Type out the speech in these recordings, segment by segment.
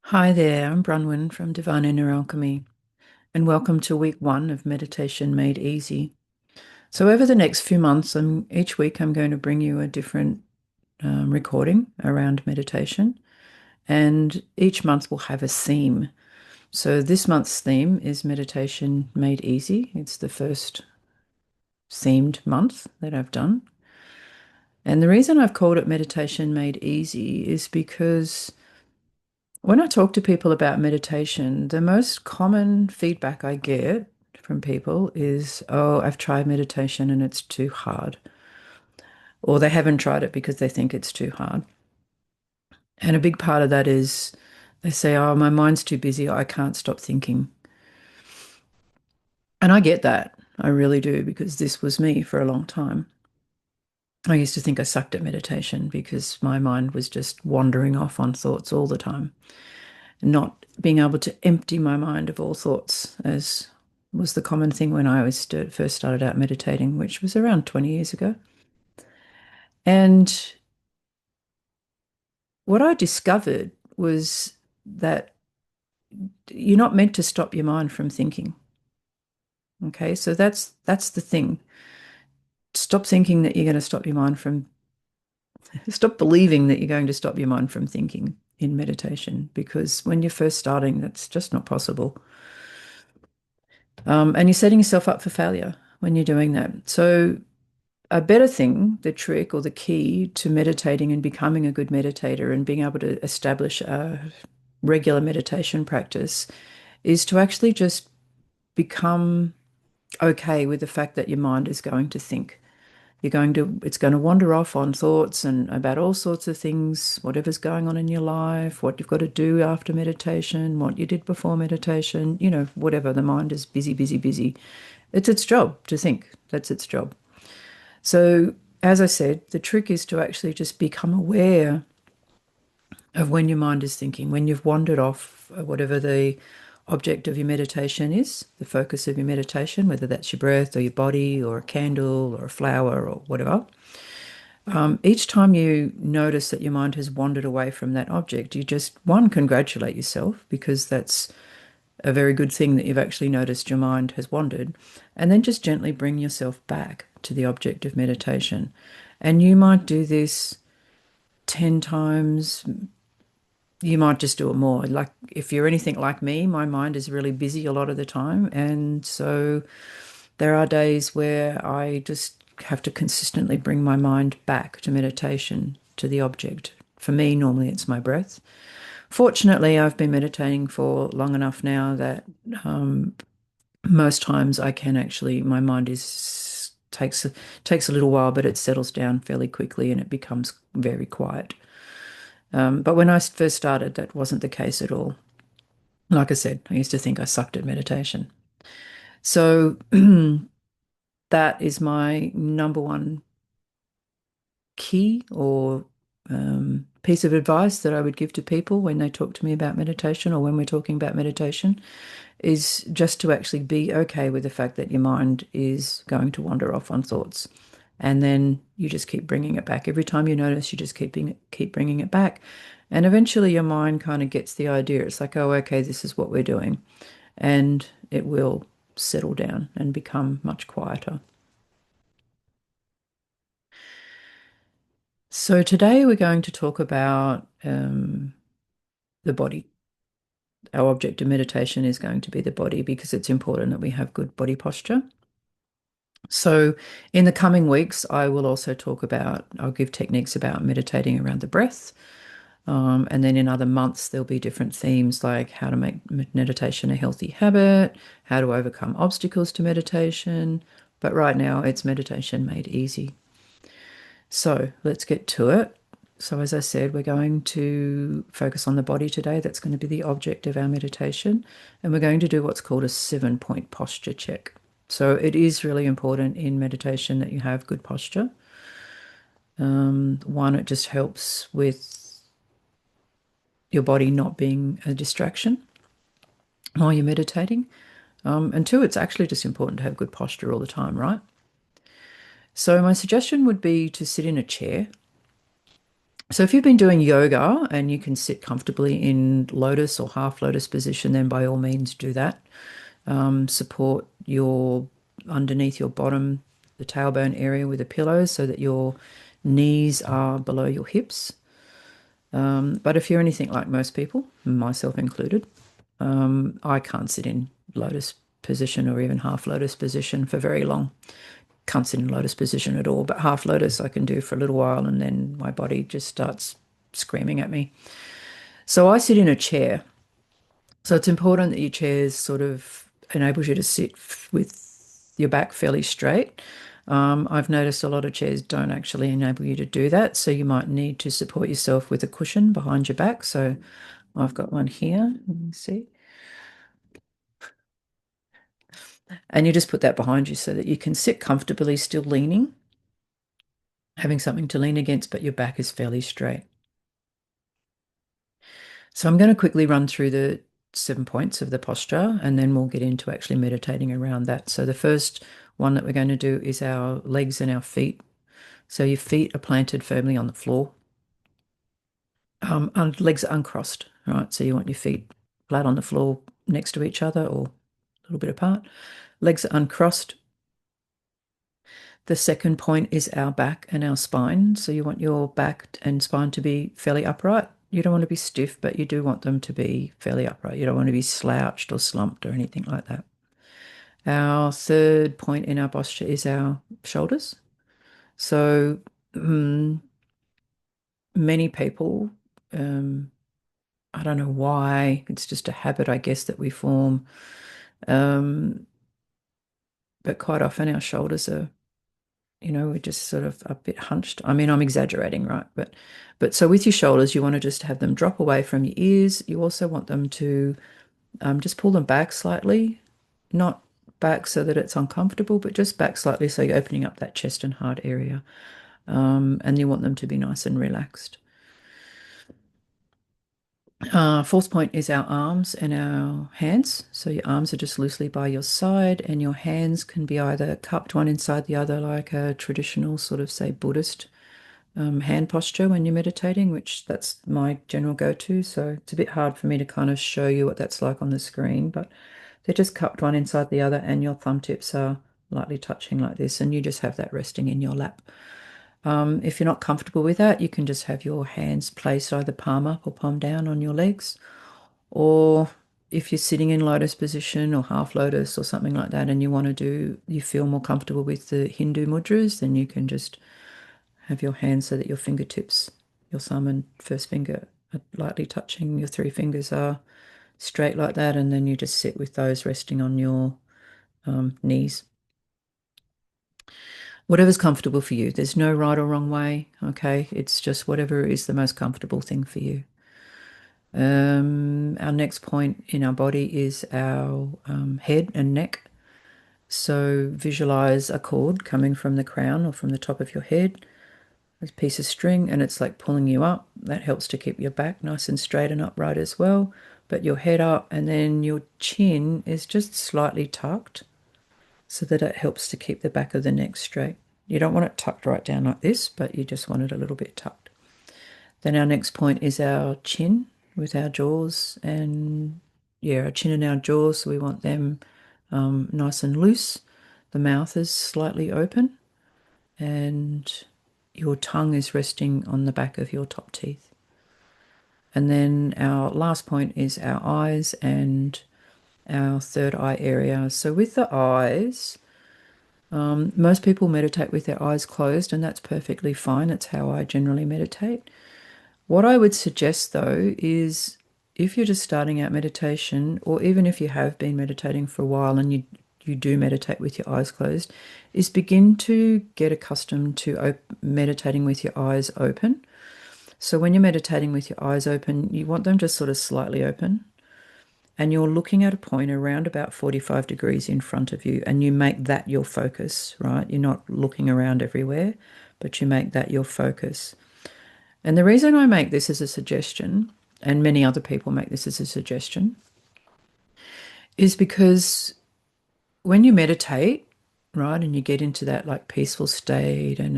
Hi there, I'm Bronwyn from Divine Inner Alchemy, and welcome to week one of Meditation Made Easy. So, over the next few months, each week I'm going to bring you a different recording around meditation, and each month will have a theme. So, this month's theme is Meditation Made Easy. It's the first themed month that I've done. And the reason I've called it Meditation Made Easy is because when I talk to people about meditation, the most common feedback I get from people is, oh, I've tried meditation and it's too hard. Or they haven't tried it because they think it's too hard. And a big part of that is they say, oh, my mind's too busy. I can't stop thinking. And I get that. I really do, because this was me for a long time. I used to think I sucked at meditation because my mind was just wandering off on thoughts all the time, not being able to empty my mind of all thoughts, as was the common thing when I first started out meditating, which was around 20 years ago. And what I discovered was that you're not meant to stop your mind from thinking. Okay, so that's the thing. Stop thinking that you're going to stop your mind from stop believing that you're going to stop your mind from thinking in meditation, because when you're first starting, that's just not possible. And you're setting yourself up for failure when you're doing that. So a better thing, the trick or the key to meditating and becoming a good meditator and being able to establish a regular meditation practice is to actually just become okay with the fact that your mind is going to think. It's going to wander off on thoughts and about all sorts of things, whatever's going on in your life, what you've got to do after meditation, what you did before meditation, whatever. The mind is busy, busy, busy. It's its job to think. That's its job. So, as I said, the trick is to actually just become aware of when your mind is thinking, when you've wandered off, whatever the object of your meditation is, the focus of your meditation, whether that's your breath or your body or a candle or a flower or whatever. Each time you notice that your mind has wandered away from that object, you just, one, congratulate yourself, because that's a very good thing that you've actually noticed your mind has wandered, and then just gently bring yourself back to the object of meditation. And you might do this 10 times. You might just do it more. Like, if you're anything like me, my mind is really busy a lot of the time. And so there are days where I just have to consistently bring my mind back to meditation, to the object. For me, normally it's my breath. Fortunately, I've been meditating for long enough now that most times I can actually, my mind is takes a little while, but it settles down fairly quickly and it becomes very quiet. But when I first started, that wasn't the case at all. Like I said, I used to think I sucked at meditation. So that is my number one key or piece of advice that I would give to people when they talk to me about meditation, or when we're talking about meditation, is just to actually be okay with the fact that your mind is going to wander off on thoughts. And then you just keep bringing it back. Every time you notice, you just keep bringing it back. And eventually your mind kind of gets the idea. It's like, oh, okay, this is what we're doing. And it will settle down and become much quieter. So today we're going to talk about the body. Our object of meditation is going to be the body, because it's important that we have good body posture. So in the coming weeks, I'll give techniques about meditating around the breath. And then in other months, there'll be different themes, like how to make meditation a healthy habit, how to overcome obstacles to meditation. But right now, it's meditation made easy. So let's get to it. So, as I said, we're going to focus on the body today. That's going to be the object of our meditation. And we're going to do what's called a 7-point posture check. So, it is really important in meditation that you have good posture. One, it just helps with your body not being a distraction while you're meditating. And two, it's actually just important to have good posture all the time, right? So, my suggestion would be to sit in a chair. So if you've been doing yoga and you can sit comfortably in lotus or half lotus position, then by all means do that. Support your underneath your bottom, the tailbone area with a pillow so that your knees are below your hips. But if you're anything like most people, myself included, I can't sit in lotus position or even half lotus position for very long. Can't sit in lotus position at all, but half lotus I can do for a little while and then my body just starts screaming at me. So I sit in a chair. So it's important that your chair sort of enables you to sit with your back fairly straight. I've noticed a lot of chairs don't actually enable you to do that. So you might need to support yourself with a cushion behind your back. So I've got one here. Let me see. And you just put that behind you so that you can sit comfortably, still leaning, having something to lean against, but your back is fairly straight. So I'm going to quickly run through the 7 points of the posture and then we'll get into actually meditating around that. So the first one that we're going to do is our legs and our feet. So your feet are planted firmly on the floor. And legs are uncrossed, right? So you want your feet flat on the floor next to each other or a little bit apart. Legs are uncrossed. The second point is our back and our spine. So you want your back and spine to be fairly upright. You don't want to be stiff, but you do want them to be fairly upright. You don't want to be slouched or slumped or anything like that. Our third point in our posture is our shoulders. So many people, I don't know why, it's just a habit, I guess, that we form. But quite often our shoulders are, we're just sort of a bit hunched. I mean, I'm exaggerating, right? But so with your shoulders, you want to just have them drop away from your ears. You also want them to just pull them back slightly, not back so that it's uncomfortable, but just back slightly so you're opening up that chest and heart area. And you want them to be nice and relaxed. Fourth point is our arms and our hands. So your arms are just loosely by your side, and your hands can be either cupped one inside the other, like a traditional sort of, say, Buddhist hand posture when you're meditating, which that's my general go-to. So it's a bit hard for me to kind of show you what that's like on the screen, but they're just cupped one inside the other, and your thumb tips are lightly touching like this, and you just have that resting in your lap. If you're not comfortable with that, you can just have your hands placed either palm up or palm down on your legs. Or if you're sitting in lotus position or half lotus or something like that, and you feel more comfortable with the Hindu mudras, then you can just have your hands so that your fingertips, your thumb and first finger are lightly touching. Your three fingers are straight like that, and then you just sit with those resting on your knees. Whatever's comfortable for you. There's no right or wrong way, okay? It's just whatever is the most comfortable thing for you. Our next point in our body is our head and neck. So visualize a cord coming from the crown or from the top of your head, a piece of string, and it's like pulling you up. That helps to keep your back nice and straight and upright as well. But your head up, and then your chin is just slightly tucked so that it helps to keep the back of the neck straight. You don't want it tucked right down like this, but you just want it a little bit tucked. Then our next point is our chin with our jaws, and yeah, our chin and our jaws. So we want them nice and loose. The mouth is slightly open, and your tongue is resting on the back of your top teeth. And then our last point is our eyes and our third eye area. So with the eyes, most people meditate with their eyes closed, and that's perfectly fine. That's how I generally meditate. What I would suggest though is if you're just starting out meditation, or even if you have been meditating for a while and you do meditate with your eyes closed, is begin to get accustomed to meditating with your eyes open. So when you're meditating with your eyes open, you want them just sort of slightly open, and you're looking at a point around about 45 degrees in front of you, and you make that your focus, right? You're not looking around everywhere, but you make that your focus. And the reason I make this as a suggestion, and many other people make this as a suggestion, is because when you meditate, right, and you get into that like peaceful state and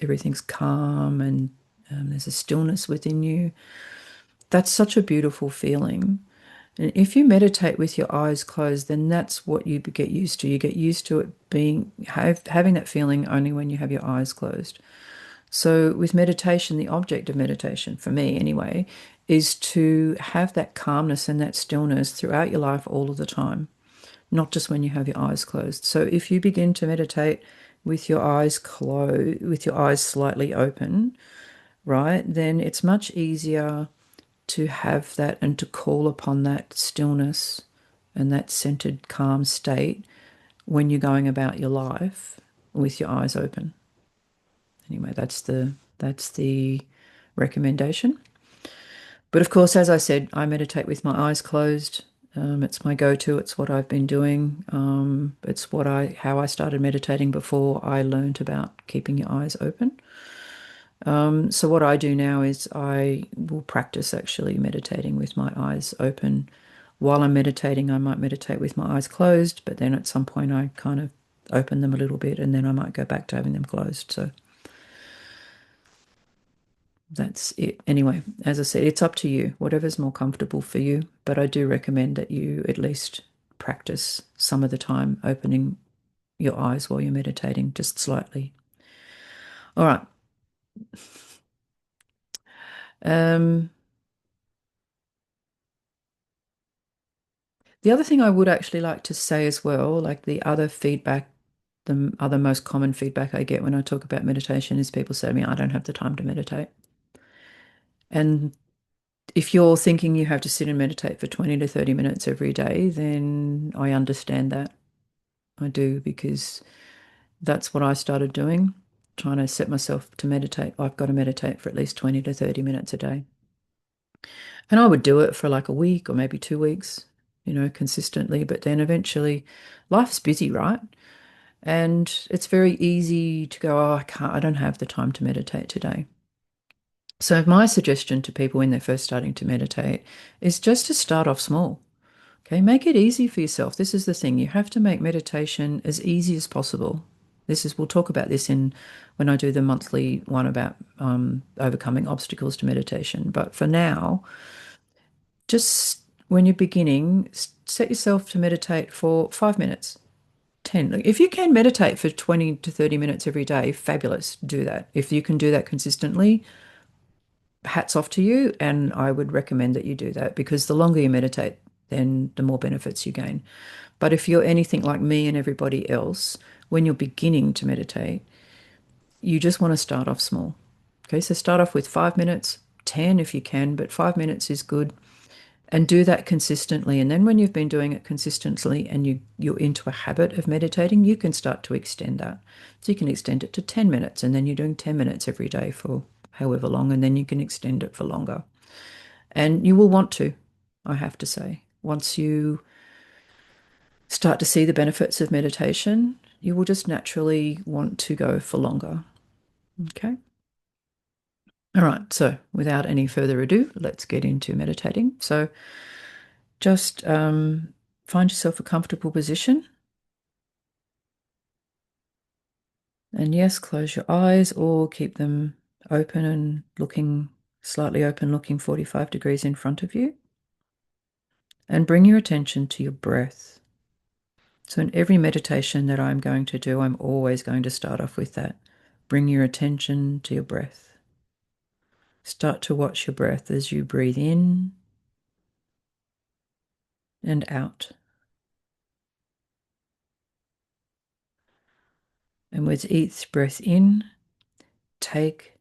everything's calm and There's a stillness within you. That's such a beautiful feeling. And if you meditate with your eyes closed, then that's what you get used to. You get used to it having that feeling only when you have your eyes closed. So with meditation, the object of meditation, for me anyway, is to have that calmness and that stillness throughout your life all of the time, not just when you have your eyes closed. So if you begin to meditate with your eyes closed, with your eyes slightly open, right, then it's much easier to have that and to call upon that stillness and that centered, calm state when you're going about your life with your eyes open. Anyway, that's the recommendation. But of course, as I said, I meditate with my eyes closed. It's my go-to. It's what I've been doing. It's how I started meditating before I learned about keeping your eyes open. So what I do now is I will practice actually meditating with my eyes open. While I'm meditating, I might meditate with my eyes closed, but then at some point I kind of open them a little bit and then I might go back to having them closed. So that's it. Anyway, as I said, it's up to you, whatever's more comfortable for you. But I do recommend that you at least practice some of the time opening your eyes while you're meditating, just slightly. All right. Um, the other thing I would actually like to say as well, like the other feedback, the other most common feedback I get when I talk about meditation is people say to me, I don't have the time to meditate. And if you're thinking you have to sit and meditate for 20 to 30 minutes every day, then I understand that. I do, because that's what I started doing, trying to set myself to meditate. I've got to meditate for at least 20 to 30 minutes a day. And I would do it for like a week or maybe 2 weeks, consistently. But then eventually life's busy, right? And it's very easy to go, oh, I don't have the time to meditate today. So my suggestion to people when they're first starting to meditate is just to start off small. Okay, make it easy for yourself. This is the thing. You have to make meditation as easy as possible. We'll talk about this when I do the monthly one about overcoming obstacles to meditation. But for now, just when you're beginning, set yourself to meditate for 5 minutes, 10. If you can meditate for 20 to 30 minutes every day, fabulous. Do that. If you can do that consistently, hats off to you. And I would recommend that you do that, because the longer you meditate, then the more benefits you gain. But if you're anything like me and everybody else, when you're beginning to meditate, you just want to start off small. Okay, so start off with 5 minutes, 10 if you can, but 5 minutes is good. And do that consistently. And then when you've been doing it consistently and you're into a habit of meditating, you can start to extend that. So you can extend it to 10 minutes, and then you're doing 10 minutes every day for however long, and then you can extend it for longer. And you will want to, I have to say. Once you start to see the benefits of meditation, you will just naturally want to go for longer. Okay. All right. So without any further ado, let's get into meditating. So just find yourself a comfortable position. And yes, close your eyes or keep them open and looking slightly open, looking 45 degrees in front of you. And bring your attention to your breath. So in every meditation that I'm going to do, I'm always going to start off with that. Bring your attention to your breath. Start to watch your breath as you breathe in and out. And with each breath in, take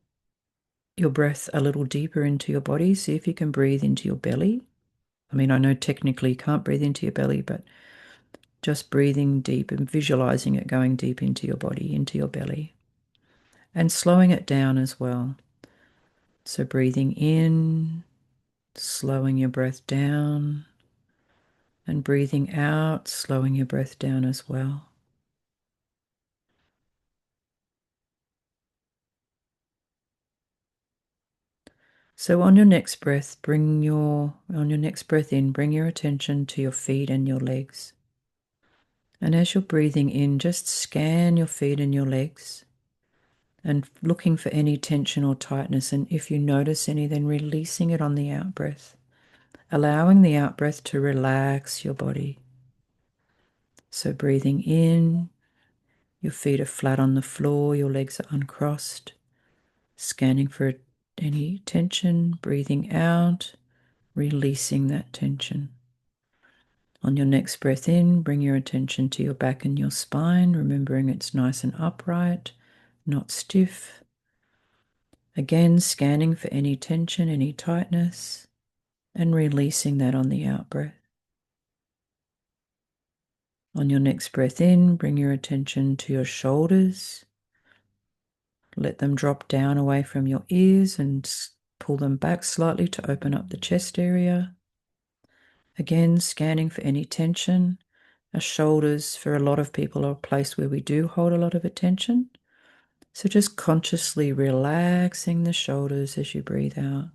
your breath a little deeper into your body. See if you can breathe into your belly. I mean, I know technically you can't breathe into your belly, but just breathing deep and visualizing it going deep into your body, into your belly, and slowing it down as well. So breathing in, slowing your breath down, and breathing out, slowing your breath down as well. So on your next breath, bring your attention to your feet and your legs. And as you're breathing in, just scan your feet and your legs and looking for any tension or tightness. And if you notice any, then releasing it on the out breath, allowing the out breath to relax your body. So breathing in, your feet are flat on the floor, your legs are uncrossed, scanning for any tension, breathing out, releasing that tension. On your next breath in, bring your attention to your back and your spine, remembering it's nice and upright, not stiff. Again, scanning for any tension, any tightness, and releasing that on the out breath. On your next breath in, bring your attention to your shoulders. Let them drop down away from your ears and pull them back slightly to open up the chest area. Again, scanning for any tension. Our shoulders, for a lot of people, are a place where we do hold a lot of attention. So just consciously relaxing the shoulders as you breathe out.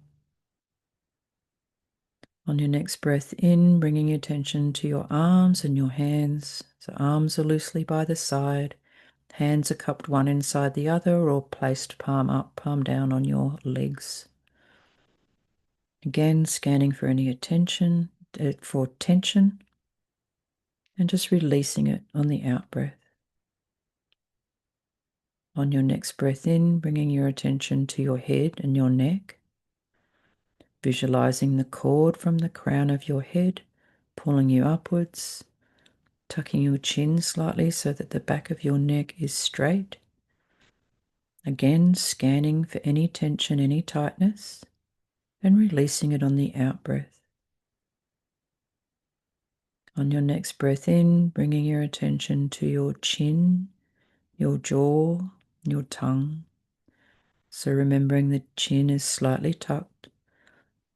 On your next breath in, bringing your attention to your arms and your hands. So arms are loosely by the side. Hands are cupped one inside the other or placed palm up, palm down on your legs. Again, scanning for any tension, and just releasing it on the out breath. On your next breath in, bringing your attention to your head and your neck, visualizing the cord from the crown of your head, pulling you upwards, tucking your chin slightly so that the back of your neck is straight. Again, scanning for any tension, any tightness, and releasing it on the out breath. On your next breath in, bringing your attention to your chin, your jaw, your tongue. So remembering the chin is slightly tucked,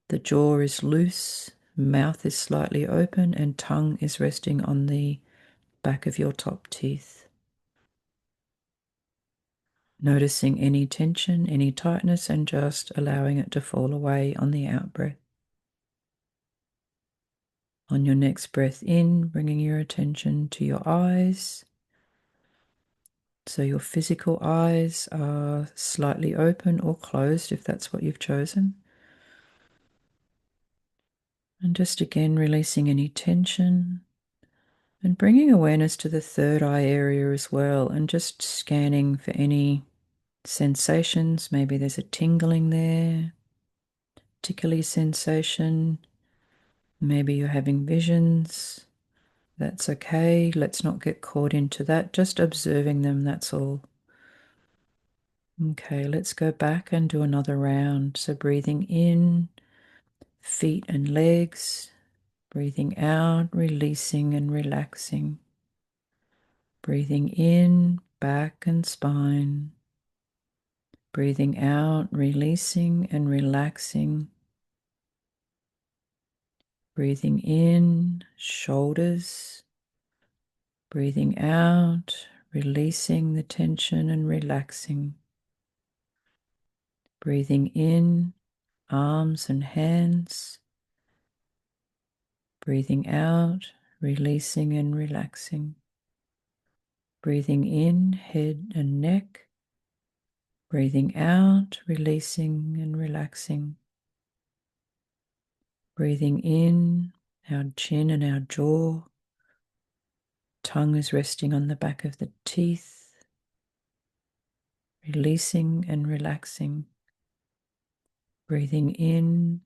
the jaw is loose, mouth is slightly open, and tongue is resting on the back of your top teeth. Noticing any tension, any tightness, and just allowing it to fall away on the out breath. On your next breath in, bringing your attention to your eyes. So your physical eyes are slightly open or closed if that's what you've chosen. And just again releasing any tension and bringing awareness to the third eye area as well, and just scanning for any sensations. Maybe there's a tingling there, tickly sensation. Maybe you're having visions. That's okay. Let's not get caught into that. Just observing them, that's all. Okay, let's go back and do another round. So breathing in, feet and legs. Breathing out, releasing and relaxing. Breathing in, back and spine. Breathing out, releasing and relaxing. Breathing in, shoulders. Breathing out, releasing the tension and relaxing. Breathing in, arms and hands. Breathing out, releasing and relaxing. Breathing in, head and neck. Breathing out, releasing and relaxing. Breathing in, our chin and our jaw. Tongue is resting on the back of the teeth. Releasing and relaxing. Breathing in,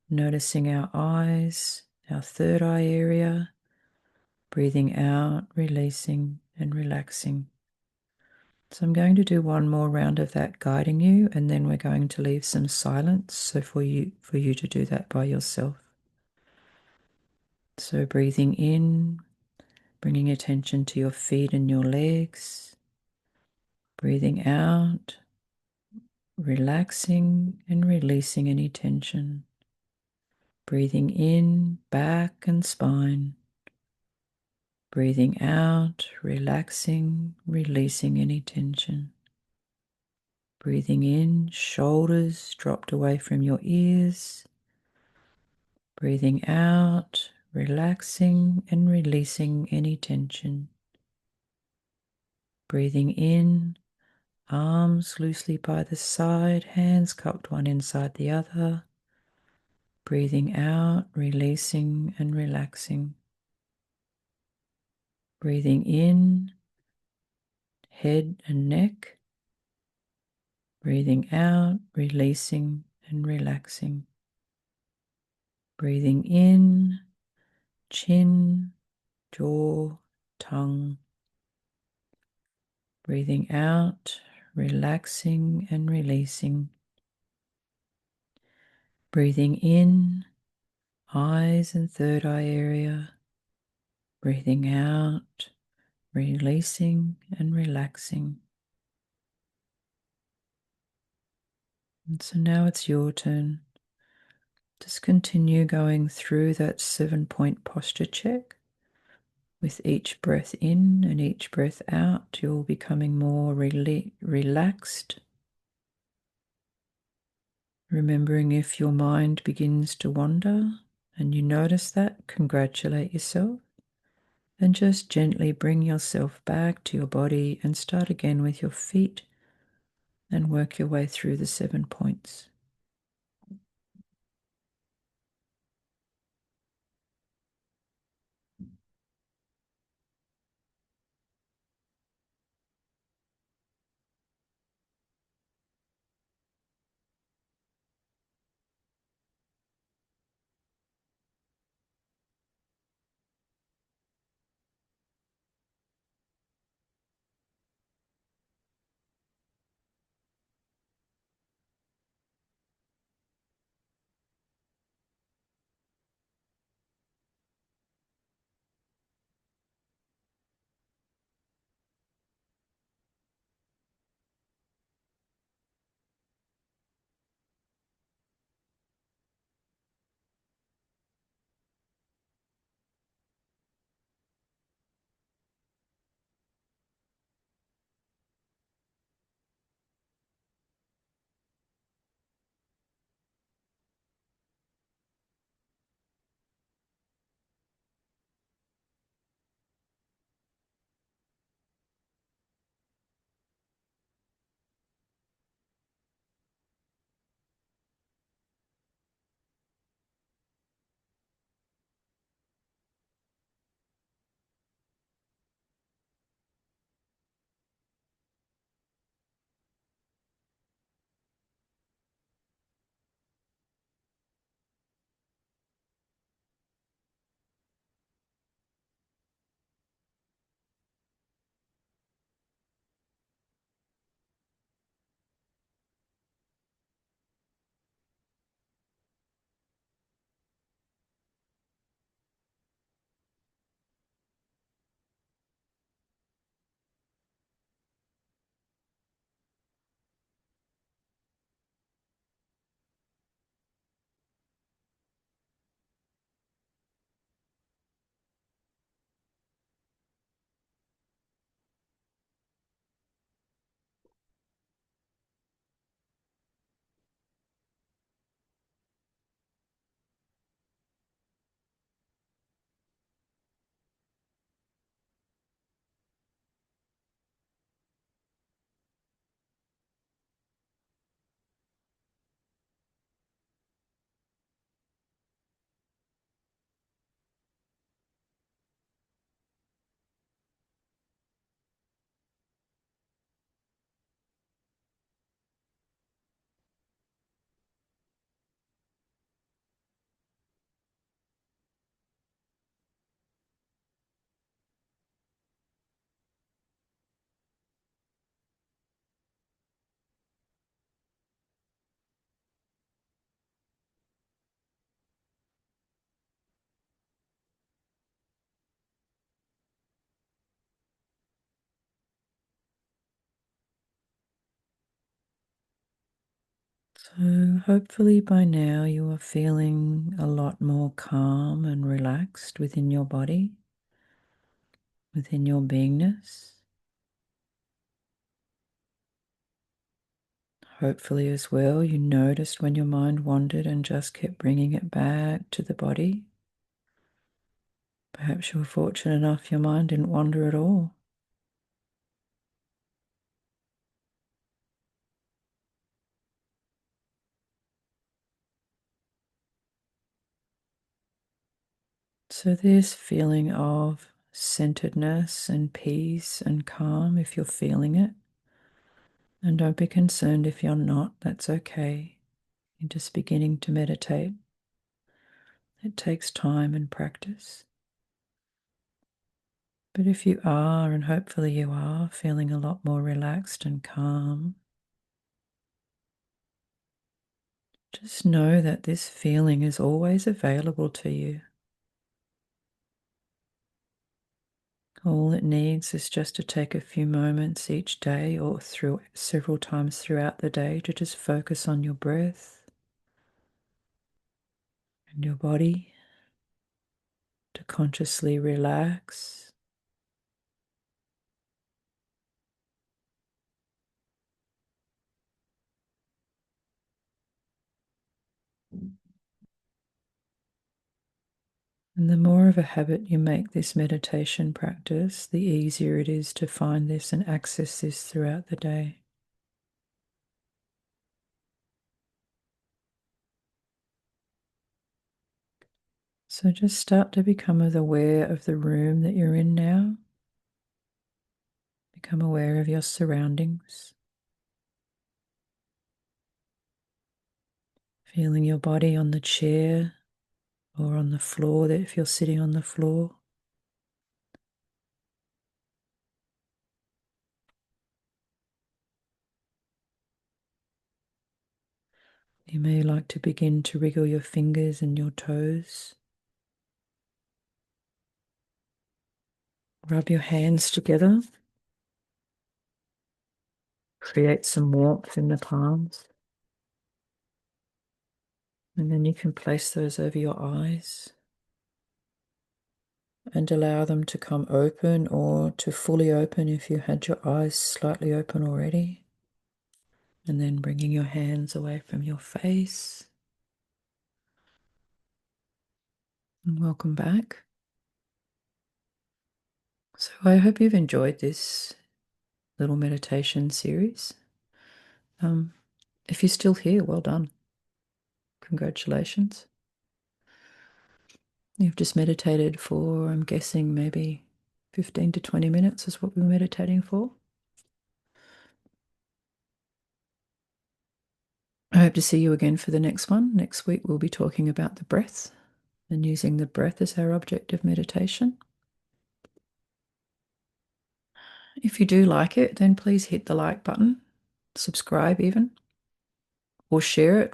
noticing our eyes, our third eye area. Breathing out, releasing and relaxing. So I'm going to do one more round of that guiding you, and then we're going to leave some silence so for you to do that by yourself. So breathing in, bringing attention to your feet and your legs. Breathing out, relaxing and releasing any tension. Breathing in, back and spine. Breathing out, relaxing, releasing any tension. Breathing in, shoulders dropped away from your ears. Breathing out, relaxing and releasing any tension. Breathing in, Arms loosely by the side, hands cupped one inside the other. Breathing out, releasing and relaxing. Breathing in, head and neck. Breathing out, releasing and relaxing. Breathing in, chin, jaw, tongue. Breathing out, relaxing and releasing. Breathing in, eyes and third eye area. Breathing out, releasing and relaxing. And so now it's your turn. Just continue going through that 7-point posture check. With each breath in and each breath out, you're becoming more relaxed. Remembering if your mind begins to wander and you notice that, congratulate yourself and just gently bring yourself back to your body and start again with your feet and work your way through the 7 points. So hopefully by now you are feeling a lot more calm and relaxed within your body, within your beingness. Hopefully as well you noticed when your mind wandered and just kept bringing it back to the body. Perhaps you were fortunate enough your mind didn't wander at all. So, this feeling of centeredness and peace and calm, if you're feeling it, and don't be concerned if you're not, that's okay. You're just beginning to meditate. It takes time and practice. But if you are, and hopefully you are, feeling a lot more relaxed and calm, just know that this feeling is always available to you. All it needs is just to take a few moments each day or through several times throughout the day to just focus on your breath and your body, to consciously relax. And the more of a habit you make this meditation practice, the easier it is to find this and access this throughout the day. So just start to become aware of the room that you're in now. Become aware of your surroundings. Feeling your body on the chair or on the floor, that if you're sitting on the floor. You may like to begin to wriggle your fingers and your toes. Rub your hands together. Create some warmth in the palms. And then you can place those over your eyes and allow them to come open or to fully open if you had your eyes slightly open already. And then bringing your hands away from your face. And welcome back. So I hope you've enjoyed this little meditation series. If you're still here, well done. Congratulations. You've just meditated for, I'm guessing, maybe 15 to 20 minutes is what we were meditating for. I hope to see you again for the next one. Next week, we'll be talking about the breath and using the breath as our object of meditation. If you do like it, then please hit the like button, subscribe even, or share it.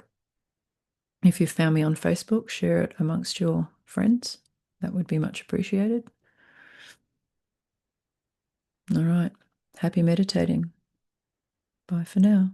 If you found me on Facebook, share it amongst your friends. That would be much appreciated. All right. Happy meditating. Bye for now.